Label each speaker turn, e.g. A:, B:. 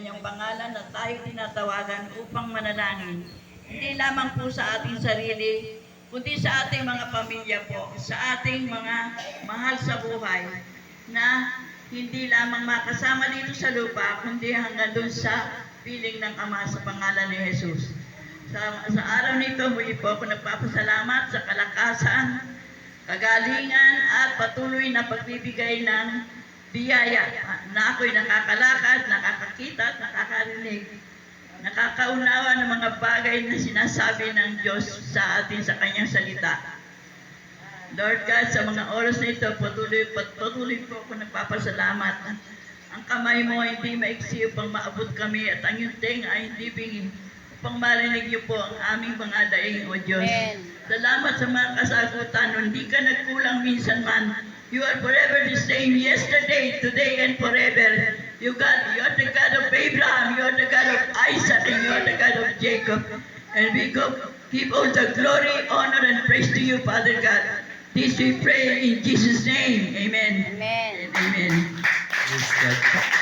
A: kanyang pangalan na tayo tinatawagan upang manalangin. Hindi lamang po sa ating sarili, kundi sa ating mga pamilya po, sa ating mga mahal sa buhay, na hindi lamang makasama dito sa lupa, kundi hanggang doon sa piling ng Ama sa pangalan ni Jesus. Sa araw nito, muli po ako nagpapasalamat sa kalakasan, kagalingan at patuloy na pagbibigay ng biyaya na ako'y nakakalakad, nakakakita at nakakarinig, nakakaunawa ng mga bagay na sinasabi ng Diyos sa atin sa kanyang salita. Lord God, sa mga oras na ito, patuloy po ako nagpapasalamat. Ang kamay mo ay hindi maiksi upang maabot kami at ang iyong tenga ay hindi bingin upang marinig niyo po ang aming mga daing, O Diyos.
B: Amen.
A: Salamat sa mga kasagutan. Hindi ka nagkulang minsan man. You are forever the same, yesterday, today, and forever. You are the God of Abraham, you are the God of Isaac, and you are the God of Jacob. And we give all the glory, honor, and praise to you, Father God. This we pray in Jesus' name. Amen.
B: Amen.
A: Amen.
C: Praise God.